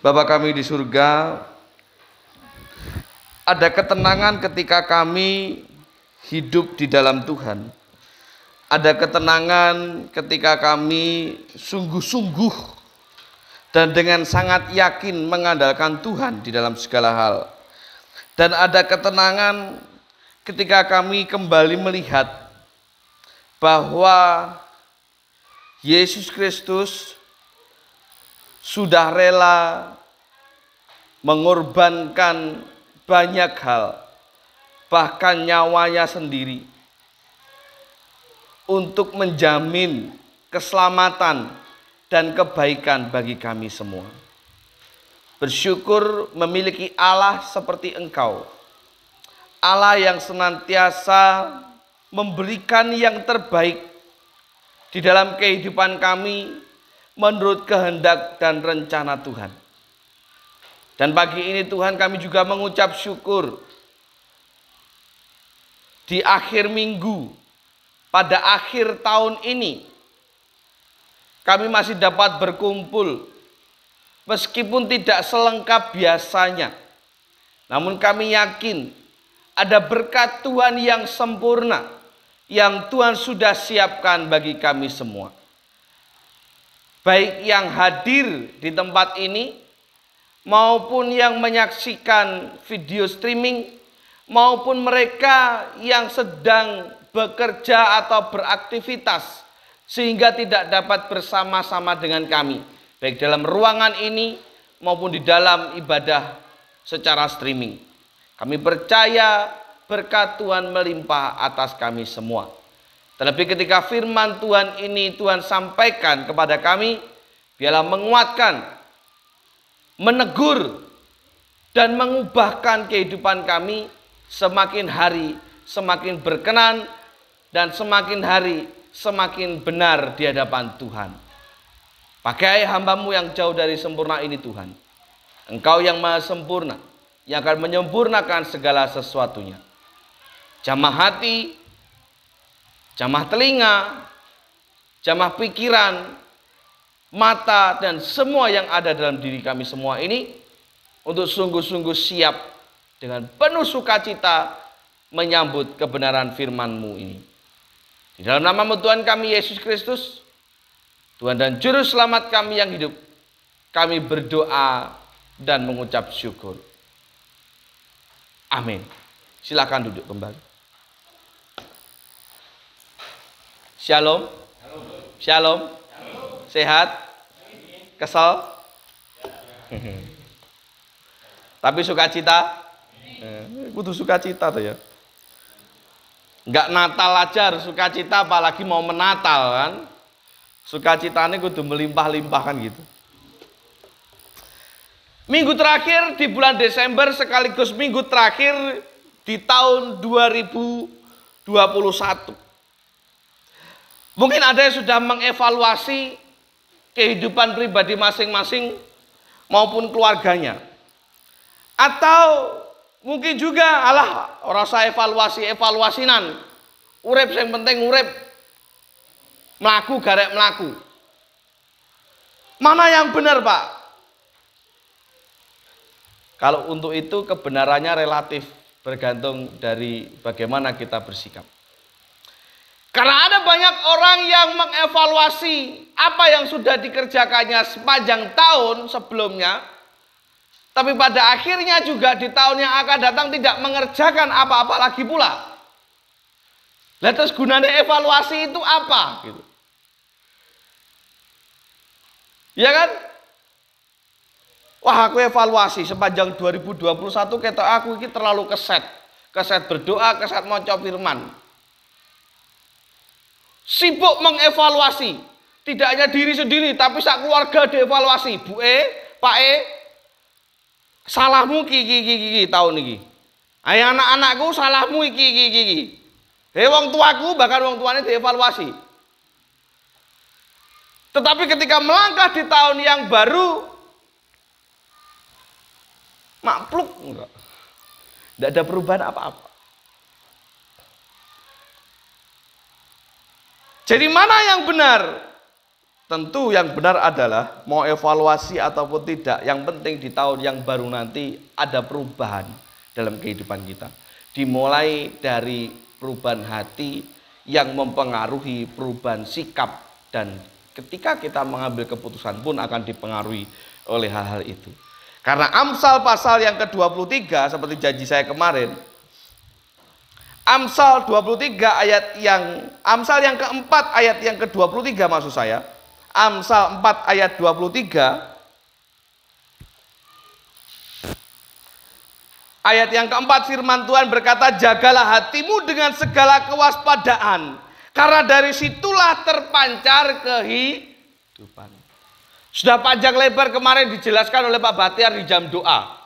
Bapa kami di surga, ada ketenangan ketika kami hidup di dalam Tuhan. Ada ketenangan ketika kami sungguh-sungguh dan dengan sangat yakin mengandalkan Tuhan di dalam segala hal. Dan ada ketenangan ketika kami kembali melihat bahwa Yesus Kristus sudah rela mengorbankan banyak hal, bahkan nyawanya sendiri, untuk menjamin keselamatan dan kebaikan bagi kami semua. Bersyukur memiliki Allah seperti Engkau, Allah yang senantiasa memberikan yang terbaik di dalam kehidupan kami menurut kehendak dan rencana Tuhan. Dan pagi ini Tuhan, kami juga mengucap syukur di akhir minggu, pada akhir tahun ini kami masih dapat berkumpul meskipun tidak selengkap biasanya. Namun kami yakin ada berkat Tuhan yang sempurna yang Tuhan sudah siapkan bagi kami semua. Baik yang hadir di tempat ini maupun yang menyaksikan video streaming, maupun mereka yang sedang bekerja atau beraktivitas sehingga tidak dapat bersama-sama dengan kami, baik dalam ruangan ini maupun di dalam ibadah secara streaming. Kami percaya berkat Tuhan melimpah atas kami semua. Terlebih ketika firman Tuhan ini Tuhan sampaikan kepada kami, biarlah menguatkan, menegur, dan mengubahkan kehidupan kami semakin hari semakin berkenan dan semakin hari semakin benar di hadapan Tuhan. Pakai hamba-Mu yang jauh dari sempurna ini Tuhan. Engkau yang maha sempurna, yang akan menyempurnakan segala sesuatunya. Jamah hati, jamah telinga, jamah pikiran, mata, dan semua yang ada dalam diri kami semua ini untuk sungguh-sungguh siap dengan penuh sukacita menyambut kebenaran firman-Mu ini. Di dalam nama-Mu Tuhan kami Yesus Kristus, Tuhan dan Juru Selamat kami yang hidup, kami berdoa dan mengucap syukur. Amin. Silakan duduk kembali. Shalom. Shalom. Sehat? Kesel? Tapi sukacita? Kudu sukacita tuh ya. Enggak Natal aja harus sukacita, apalagi mau menatal kan. Sukacitanya kudu melimpah-limpah kan gitu. Minggu terakhir di bulan Desember sekaligus minggu terakhir di tahun 2021. Mungkin ada yang sudah mengevaluasi kehidupan pribadi masing-masing maupun keluarganya. Atau mungkin juga rasa evaluasinan. Urip yang penting urip. Melaku garek melaku. Mana yang benar, Pak? Kalau untuk itu kebenarannya relatif, bergantung dari bagaimana kita bersikap. Karena ada banyak orang yang mengevaluasi apa yang sudah dikerjakannya sepanjang tahun sebelumnya, tapi pada akhirnya juga di tahun yang akan datang tidak mengerjakan apa-apa lagi pula. Lah terus gunanya evaluasi itu apa? Gitu. Ya kan? Wah, aku evaluasi sepanjang 2021 ketok aku ini terlalu keset berdoa, keset maca firman. Sibuk mengevaluasi, tidak hanya diri sendiri tapi sak keluarga dievaluasi. Bu Pak salahmu iki tahun iki. Ayo anak-anakku salahmu iki. Wong tuaku bahkan wong tuane dievaluasi. Tetapi ketika melangkah di tahun yang baru, makpluk enggak. Tidak ada perubahan apa-apa. Jadi mana yang benar? tentu yang benar adalah mau evaluasi ataupun tidak, yang penting di tahun yang baru nanti ada perubahan dalam kehidupan kita. Dimulai dari perubahan hati yang mempengaruhi perubahan sikap, dan ketika kita mengambil keputusan pun akan dipengaruhi oleh hal-hal itu. Karena Amsal pasal yang ke-23 seperti janji saya kemarin, Amsal 23 Amsal yang keempat ayat yang ke-23 maksud saya. Amsal 4 ayat 23. Ayat yang keempat firman Tuhan berkata, jagalah hatimu dengan segala kewaspadaan, karena dari situlah terpancar kehidupan. Sudah panjang lebar kemarin dijelaskan oleh Pak Batiar di jam doa.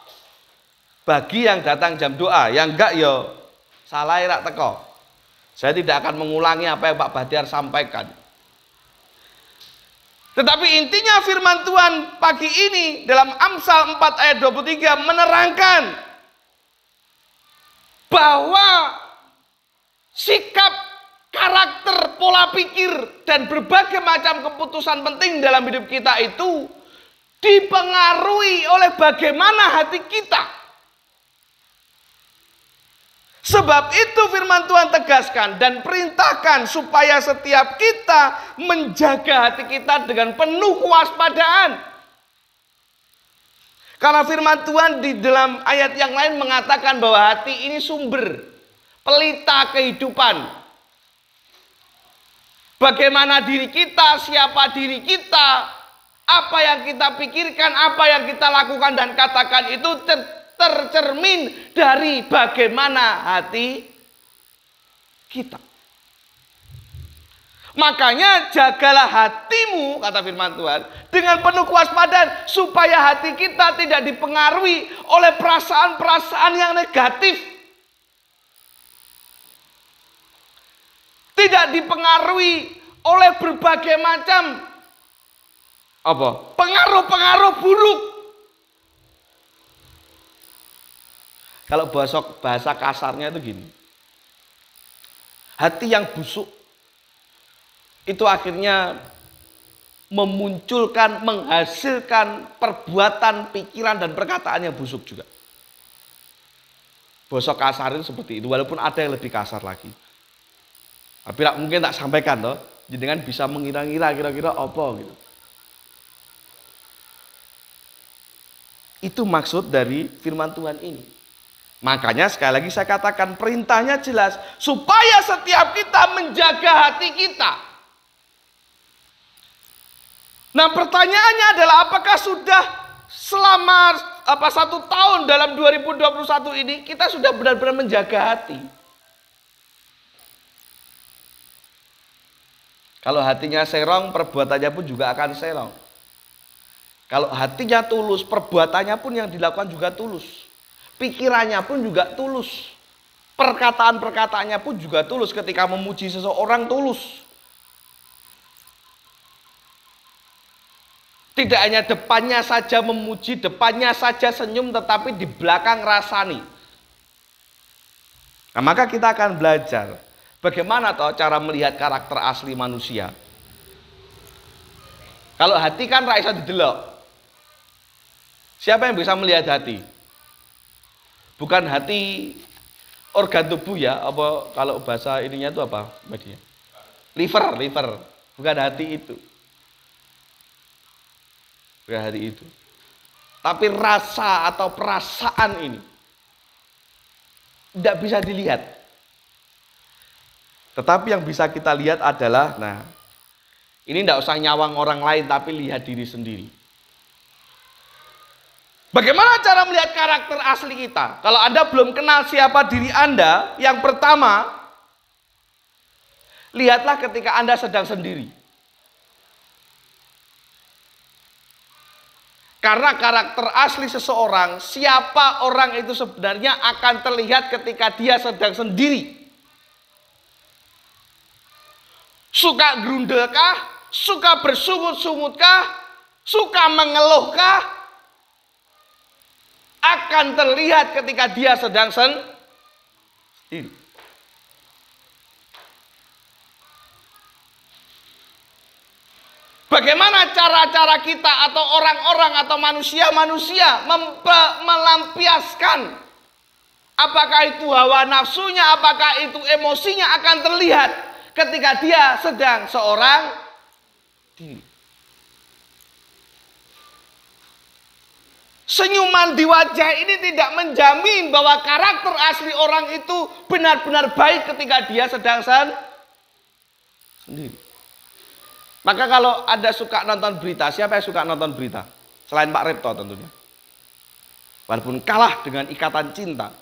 Bagi yang datang jam doa, yang enggak ya salah rak teko. Saya tidak akan mengulangi apa yang Pak Batiar sampaikan. Tetapi intinya firman Tuhan pagi ini dalam Amsal 4 ayat 23 menerangkan bahwa sikap, karakter, pola pikir, dan berbagai macam keputusan penting dalam hidup kita itu dipengaruhi oleh bagaimana hati kita. Sebab itu firman Tuhan tegaskan dan perintahkan supaya setiap kita menjaga hati kita dengan penuh kewaspadaan. Karena firman Tuhan di dalam ayat yang lain mengatakan bahwa hati ini sumber, pelita kehidupan. Bagaimana diri kita, siapa diri kita, apa yang kita pikirkan, apa yang kita lakukan dan katakan itu tercermin dari bagaimana hati kita. Makanya jagalah hatimu, kata firman Tuhan, dengan penuh kewaspadaan supaya hati kita tidak dipengaruhi oleh perasaan-perasaan yang negatif. Tidak dipengaruhi oleh berbagai macam pengaruh-pengaruh buruk. Kalau bahasa kasarnya itu gini. Hati yang busuk itu akhirnya memunculkan, menghasilkan perbuatan, pikiran, dan perkataan yang busuk juga. Bahasa kasar itu seperti itu, walaupun ada yang lebih kasar lagi. Tapi mungkin tak sampaikan toh, jenengan bisa mengira-ngira kira-kira apa gitu. Itu maksud dari firman Tuhan ini. Makanya sekali lagi saya katakan perintahnya jelas, supaya setiap kita menjaga hati kita. Nah pertanyaannya adalah apakah sudah selama 1 tahun dalam 2021 ini kita sudah benar-benar menjaga hati? Kalau hatinya serong, perbuatannya pun juga akan serong. Kalau hatinya tulus, perbuatannya pun yang dilakukan juga tulus. Pikirannya pun juga tulus. Perkataan-perkataannya pun juga tulus. Ketika memuji seseorang tulus. Tidak hanya depannya saja memuji, depannya saja senyum, tetapi di belakang rasani. Nah, maka kita akan belajar bagaimana toh cara melihat karakter asli manusia. Kalau hati kan ra iso didelok. Siapa yang bisa melihat hati? Bukan hati organ tubuh ya, apa kalau bahasa ininya itu apa? Liver. Bukan hati itu. Bukan hati itu. Tapi rasa atau perasaan ini tidak bisa dilihat. Tetapi yang bisa kita lihat adalah, nah, ini tidak usah nyawang orang lain, tapi lihat diri sendiri. Bagaimana cara melihat karakter asli kita? Kalau Anda belum kenal siapa diri Anda, yang pertama, lihatlah ketika Anda sedang sendiri. Karena karakter asli seseorang, siapa orang itu sebenarnya akan terlihat ketika dia sedang sendiri. Suka gerundelkah? Suka bersungut-sungutkah? Suka mengeluhkah? Akan terlihat ketika dia sedang sendiri. Bagaimana cara-cara kita atau orang-orang atau manusia-manusia melampiaskan, apakah itu hawa nafsunya, apakah itu emosinya akan terlihat ketika dia sedang seorang diri. Senyuman di wajah ini tidak menjamin bahwa karakter asli orang itu benar-benar baik ketika dia sedang sendiri. Maka kalau Anda suka nonton berita, siapa yang suka nonton berita? Selain Pak Repto tentunya. Walaupun kalah dengan Ikatan Cinta.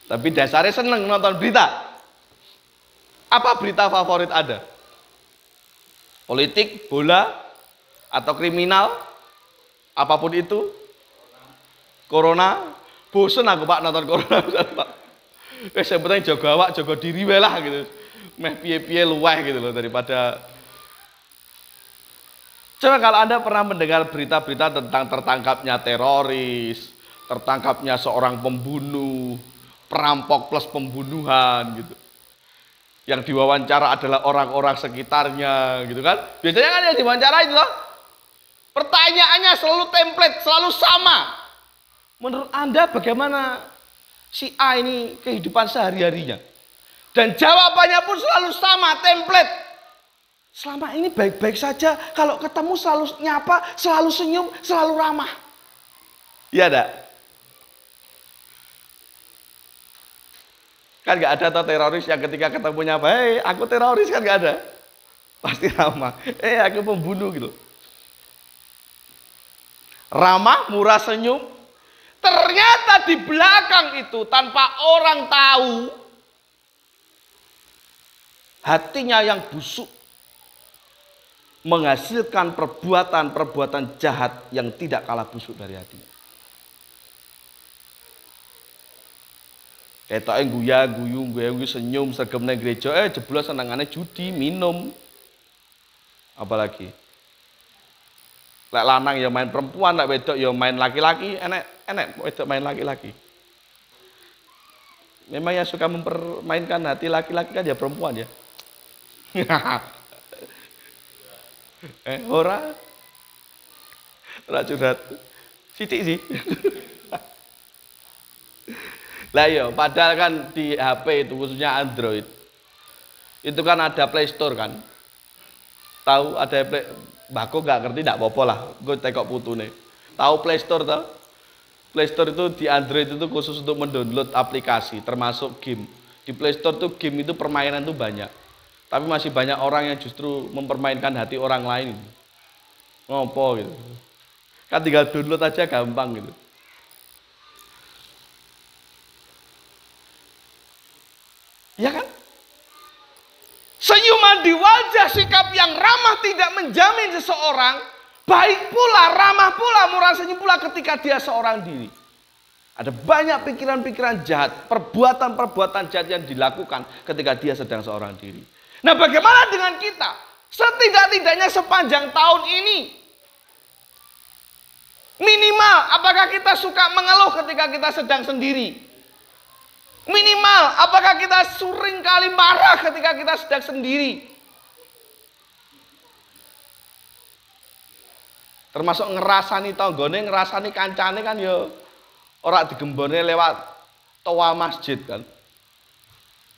Tapi dasarnya seneng nonton berita. Apa berita favorit Anda? Politik, bola, atau kriminal? Apapun itu? Corona? Bosen aku Pak nonton corona. Sebetulnya jaga awak, jaga diri lah gitu. Meh piye-piye luweh gitu loh daripada. Coba kalau Anda pernah mendengar berita-berita tentang tertangkapnya teroris, tertangkapnya seorang pembunuh, perampok plus pembunuhan gitu. Yang diwawancara adalah orang-orang sekitarnya gitu kan. Biasanya kan yang diwawancara itu loh. Pertanyaannya selalu template, selalu sama. Menurut Anda bagaimana si A ini kehidupan sehari-harinya? Dan jawabannya pun selalu sama, template. Selama ini baik-baik saja, kalau ketemu selalu nyapa, selalu senyum, selalu ramah. Iya enggak? Kan enggak ada atau teroris yang ketika ketemu nyapa, "Hei, aku teroris," kan enggak ada. Pasti ramah. Aku pembunuh gitu. Ramah, murah senyum. Ternyata di belakang itu tanpa orang tahu, hatinya yang busuk menghasilkan perbuatan-perbuatan jahat yang tidak kalah busuk dari hatinya. Ketoke guyu senyum sergem nang gereja, jeblos senengane judi, minum. Apalagi lek lanang ya main perempuan, lek wedok ya main laki-laki, enek wedok main laki-laki. Memang yang suka mempermainkan hati laki-laki kan ya perempuan ya. Ora curhat sithik sih. Lah ya, padahal kan di HP itu khususnya Android itu kan ada Play Store kan. Tahu ada Mbako nggak ngerti nggak apa-apa lah, gue tekok putune. Tahu Play Store tau? Play Store itu di Android itu khusus untuk mendownload aplikasi termasuk game. Di Play Store tuh game itu permainan tuh banyak. Tapi masih banyak orang yang justru mempermainkan hati orang lain. Ngopo gitu. Kan tinggal download aja gampang gitu. Ya kan? Senyuman di wajah, sikap yang ramah tidak menjamin seseorang baik pula, ramah pula, murah senyum pula ketika dia seorang diri. Ada banyak pikiran-pikiran jahat, perbuatan-perbuatan jahat yang dilakukan ketika dia sedang seorang diri. Nah, bagaimana dengan kita? Setidak-tidaknya sepanjang tahun ini, minimal apakah kita suka mengeluh ketika kita sedang sendiri? Minimal apakah kita sering kali marah ketika kita sedang sendiri? Termasuk ngerasani tanggane, ngerasani kancane kan ya ora digembone lewat toa masjid kan.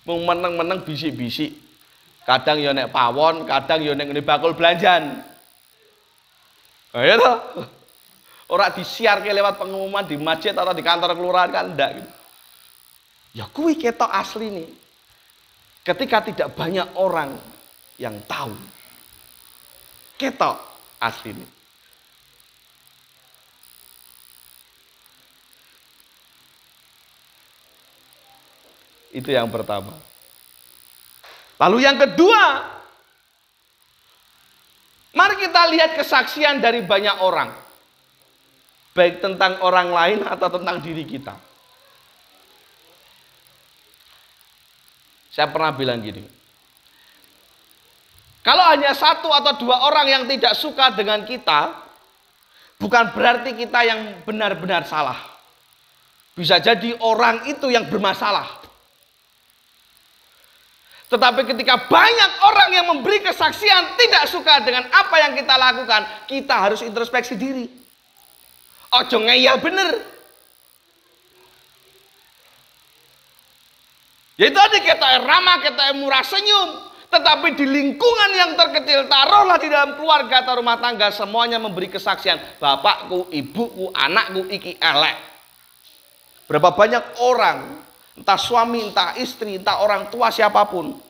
Mung meneng-meneng bisik-bisik. Kadang ya nek pawon, kadang ya nek ngene bakul belanjan. Ayo toh. Ora disiarke lewat pengumuman di masjid atau di kantor kelurahan kan ndak gitu. Ya kuwi ketok asli nih. Ketika tidak banyak orang yang tahu. Ketok asli nih. Itu yang pertama. Lalu yang kedua, mari kita lihat kesaksian dari banyak orang. Baik tentang orang lain atau tentang diri kita. Saya pernah bilang gini. Kalau hanya satu atau dua orang yang tidak suka dengan kita, bukan berarti kita yang benar-benar salah. Bisa jadi orang itu yang bermasalah. Tetapi ketika banyak orang yang memberi kesaksian tidak suka dengan apa yang kita lakukan, kita harus introspeksi diri. Ojo ngeyel bener. Ya itu tadi kita ramah, kita murah senyum. Tetapi di lingkungan yang terkecil, taruhlah di dalam keluarga atau rumah tangga, semuanya memberi kesaksian. Bapakku, ibuku, anakku, iki elek. Berapa banyak orang, entah suami, entah istri, entah orang tua siapapun,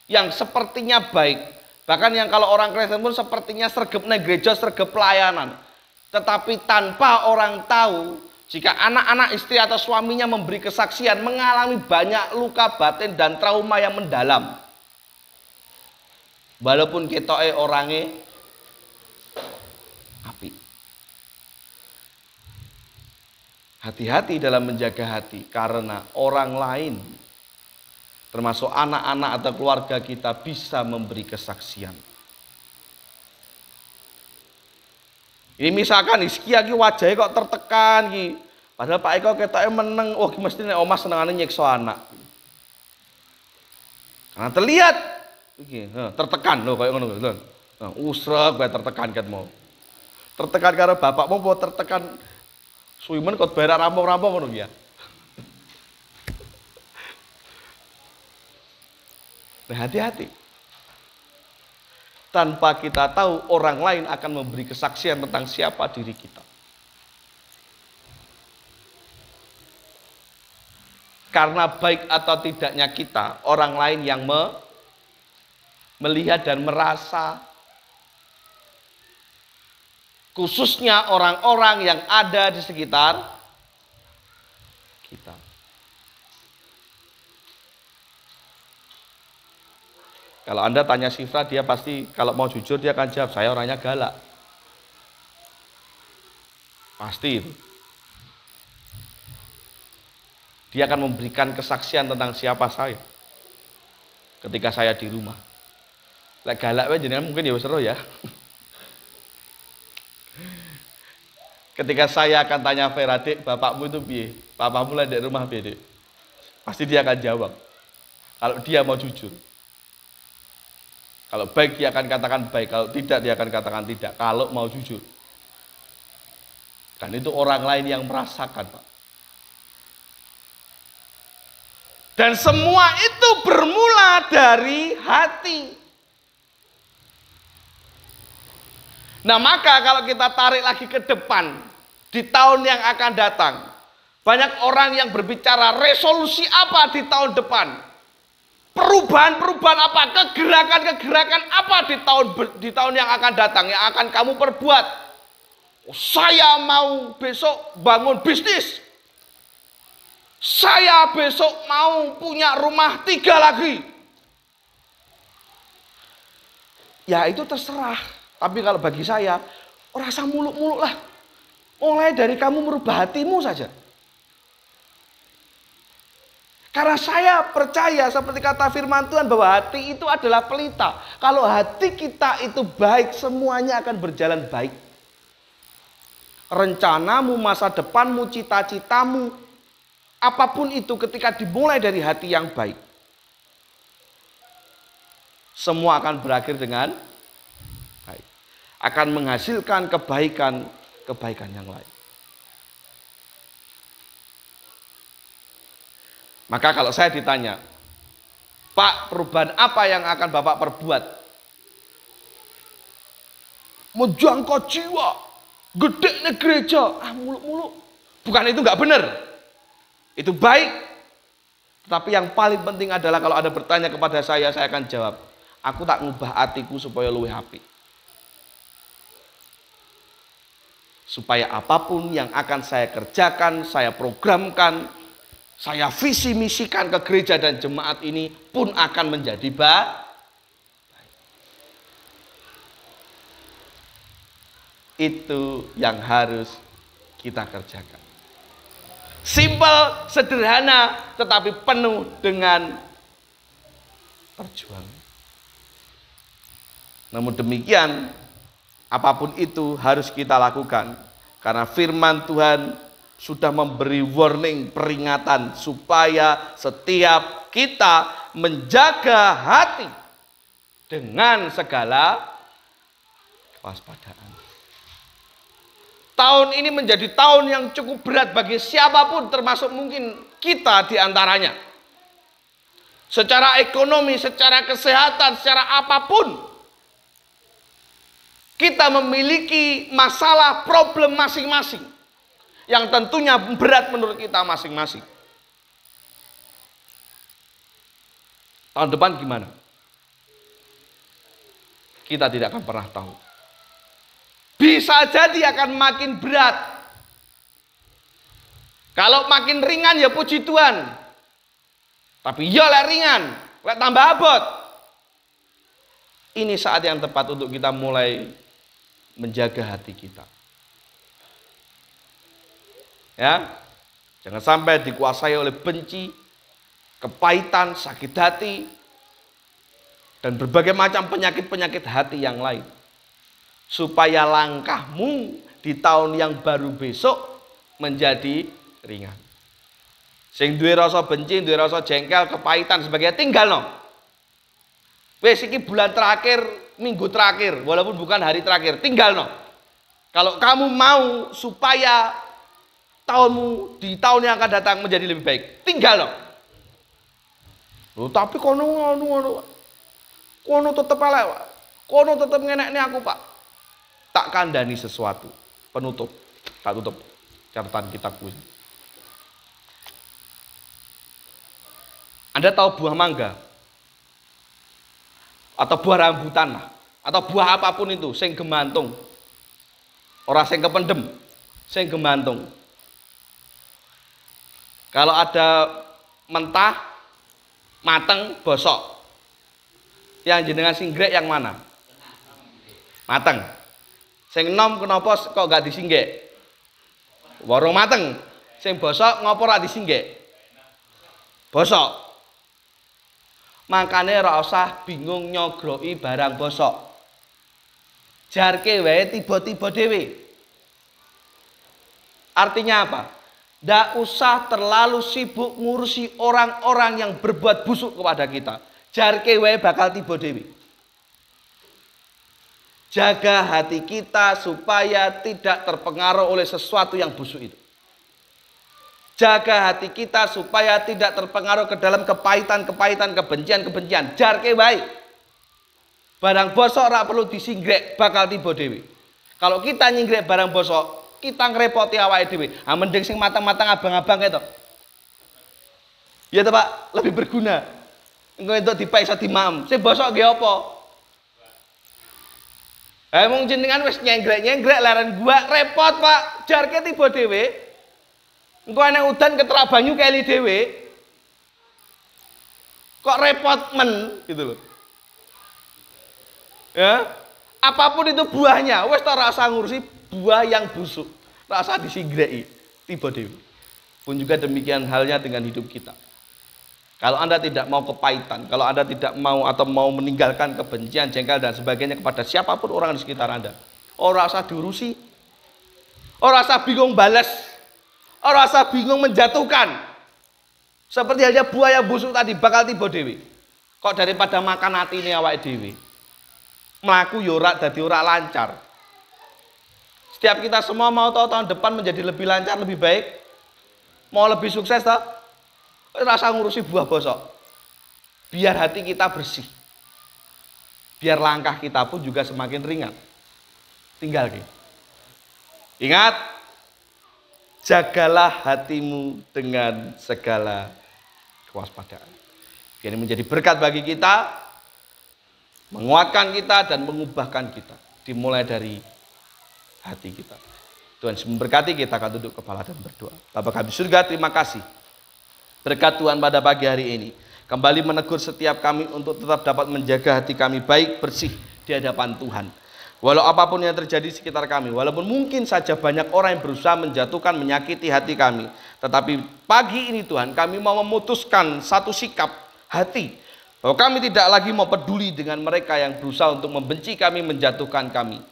yang sepertinya baik, bahkan yang kalau orang Kristen pun sepertinya sregep nang gereja, sregep pelayanan, tetapi tanpa orang tahu, jika anak-anak istri atau suaminya memberi kesaksian, mengalami banyak luka batin dan trauma yang mendalam. Walaupun ketoke orangnya api. Hati-hati dalam menjaga hati, karena orang lain, termasuk anak-anak atau keluarga kita, bisa memberi kesaksian. Ini misalkan Rizky lagi wajahnya kok tertekan ki. Padahal Pak Eko ketoknya meneng, oh mesti nek omah senengane nyiksa anak. Karena terlihat iki, tertekan loh kayak ngono lho. Usrek bae tertekan ket mau. Tertekan karo bapakmu apa tertekan suwimen kok berak rampung-rampung ngono ya. Nah, hati-hati. Tanpa kita tahu, orang lain akan memberi kesaksian tentang siapa diri kita. Karena baik atau tidaknya kita, orang lain yang melihat dan merasa, khususnya orang-orang yang ada di sekitar kita. Kalau Anda tanya Sifra, dia pasti kalau mau jujur dia akan jawab, saya orangnya galak. Pasti itu. Dia akan memberikan kesaksian tentang siapa saya ketika saya di rumah. Lek galak wae jenengan mungkin ya wis seru ya. Ketika saya akan tanya Vera, Dik, bapakmu itu piye? Bapakmu lah di rumah piye, Dik? Pasti dia akan jawab. Kalau dia mau jujur. Kalau baik dia akan katakan baik, kalau tidak dia akan katakan tidak, kalau mau jujur. Dan itu orang lain yang merasakan, Pak. Dan semua itu bermula dari hati. Nah, maka kalau kita tarik lagi ke depan, di tahun yang akan datang, banyak orang yang berbicara resolusi apa di tahun depan. Perubahan-perubahan apa, kegerakan-kegerakan apa di tahun yang akan datang, yang akan kamu perbuat. Saya mau besok bangun bisnis. Saya besok mau punya rumah 3 lagi. Ya itu terserah. Tapi kalau bagi saya, rasa muluk-muluk lah. Mulai dari kamu merubah hatimu saja. Karena saya percaya seperti kata firman Tuhan bahwa hati itu adalah pelita. Kalau hati kita itu baik, semuanya akan berjalan baik. Rencanamu, masa depanmu, cita-citamu, apapun itu ketika dimulai dari hati yang baik, semua akan berakhir dengan baik. Akan menghasilkan kebaikan yang lain. Maka kalau saya ditanya, Pak, perubahan apa yang akan Bapak perbuat? Menjangkau jiwa, gedenya gereja, muluk-muluk. Bukan itu nggak benar. Itu baik. Tapi yang paling penting adalah kalau ada bertanya kepada saya akan jawab, aku tak ngubah hatiku supaya luwih apik. Supaya apapun yang akan saya kerjakan, saya programkan, saya visi misikan ke gereja dan jemaat ini pun akan menjadi baik. Itu yang harus kita kerjakan. Simpel, sederhana, tetapi penuh dengan perjuangan. Namun demikian, apapun itu harus kita lakukan. Karena firman Tuhan sudah memberi warning, peringatan supaya setiap kita menjaga hati dengan segala kewaspadaan. Tahun ini menjadi tahun yang cukup berat bagi siapapun, termasuk mungkin kita di antaranya. Secara ekonomi, secara kesehatan, secara apapun, kita memiliki masalah, problem masing-masing yang tentunya berat menurut kita masing-masing. Tahun depan gimana? Kita tidak akan pernah tahu. Bisa jadi akan makin berat. Kalau makin ringan ya puji Tuhan. Tapi ya lek ringan, lek tambah abot. Ini saat yang tepat untuk kita mulai menjaga hati kita. Ya, jangan sampai dikuasai oleh benci, kepahitan, sakit hati, dan berbagai macam penyakit-penyakit hati yang lain. Supaya langkahmu di tahun yang baru besok menjadi ringan. Sing duwe rasa benci, duwe rasa jengkel, kepahitan sebagainya tinggal no. Wes iki bulan terakhir, minggu terakhir, walaupun bukan hari terakhir, tinggal no. Kalau kamu mau supaya tahunmu di tahun yang akan datang menjadi lebih baik, tinggal no. Loh, tapi kono tetep elek, kono tetep ngenekne aku, Pak. Tak kandani sesuatu. Penutup, tak tutup catatan kitabku. Anda tahu buah mangga? Atau buah rambutan lah, atau buah apapun itu, sing gemantung. Ora sing kependem, sing gemantung. Kalau ada mentah, mateng, bosok. Yang jenengan singgrek yang mana? Mateng. Sing enom kenapa kok gak disinggek? Warung mateng. Sing bosok ngopo ora disinggek? Bosok. Makane ora usah bingung nyogroki barang bosok. Jarke wae tiba-tiba dhewe. Artinya apa? Ndak usah terlalu sibuk ngurusi orang-orang yang berbuat busuk kepada kita. Jarke wae bakal tiba dhewe. Jaga hati kita supaya tidak terpengaruh oleh sesuatu yang busuk itu. Jaga hati kita supaya tidak terpengaruh ke dalam kepahitan-kepahitan, kebencian-kebencian. Jarke wae. Barang bosok ora perlu disinggrek, bakal tiba dhewe. Kalau kita nyinggrek barang bosok, kita ngrepoti awake dhewe. Ah mending sing matang-matang abang-abang itu. Ya toh Pak, lebih berguna. Engko entuk dipae iso dimam. Sing bosok nggih apa? Mung jenengan wis nyenggrek-nyenggrek leren gua repot, Pak. Jarke tiba dhewe. Engko ana udan keterak banyu keli dhewe. Kok repot men gitu loh. Ya, apapun itu buahnya, wis ora usah ngurusi buah yang busuk. Ora usah disinggreki, tiba dhewe. Pun juga demikian halnya dengan hidup kita. Kalau Anda tidak mau kepahitan, kalau Anda tidak mau atau mau meninggalkan kebencian, jengkel dan sebagainya kepada siapapun orang di sekitar Anda, ora usah diurusi, ora usah bingung balas, ora usah bingung menjatuhkan. Seperti halnya buah yang busuk tadi bakal tiba dewi. Kok daripada makan hati ini awake dewi, melaku yorak dadi ora lancar. Setiap kita semua mau tahu tahun depan menjadi lebih lancar, lebih baik, mau lebih sukses toh. Rasa ngurusi buah bosok. Biar hati kita bersih. Biar langkah kita pun juga semakin ringan. Tinggal gitu. Ingat, jagalah hatimu dengan segala kewaspadaan. Ini menjadi berkat bagi kita, menguatkan kita dan mengubahkan kita. Dimulai dari hati kita. Tuhan memberkati, kita akan duduk kepala dan berdoa. Bapa kami surga, terima kasih. Berkat Tuhan pada pagi hari ini kembali menegur setiap kami untuk tetap dapat menjaga hati kami baik, bersih di hadapan Tuhan. Walau apapun yang terjadi di sekitar kami, walaupun mungkin saja banyak orang yang berusaha menjatuhkan, menyakiti hati kami, tetapi pagi ini Tuhan, kami mau memutuskan satu sikap hati bahwa kami tidak lagi mau peduli dengan mereka yang berusaha untuk membenci kami, menjatuhkan kami,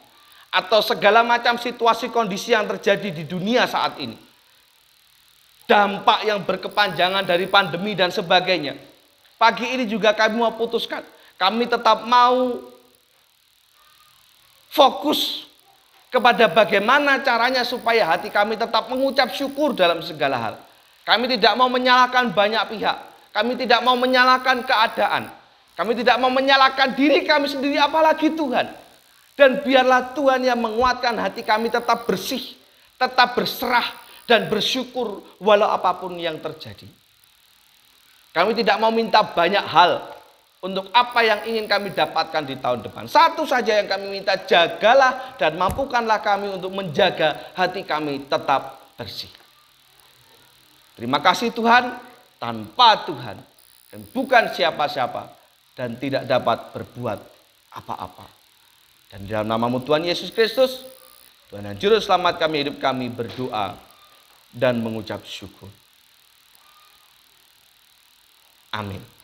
atau segala macam situasi kondisi yang terjadi di dunia saat ini. Dampak yang berkepanjangan dari pandemi dan sebagainya. Pagi ini juga kami mau putuskan, kami tetap mau fokus kepada bagaimana caranya supaya hati kami tetap mengucap syukur dalam segala hal. Kami tidak mau menyalahkan banyak pihak. Kami tidak mau menyalahkan keadaan. Kami tidak mau menyalahkan diri kami sendiri, apalagi Tuhan. Dan biarlah Tuhan yang menguatkan hati kami tetap bersih, tetap berserah, dan bersyukur walau apapun yang terjadi. Kami tidak mau minta banyak hal untuk apa yang ingin kami dapatkan di tahun depan. Satu saja yang kami minta, jagalah dan mampukanlah kami untuk menjaga hati kami tetap bersih. Terima kasih Tuhan, tanpa Tuhan dan bukan siapa-siapa dan tidak dapat berbuat apa-apa. Dan dalam namamu Tuhan Yesus Kristus, Tuhan dan Juru Selamat kami, hidup kami berdoa dan mengucap syukur. Amin.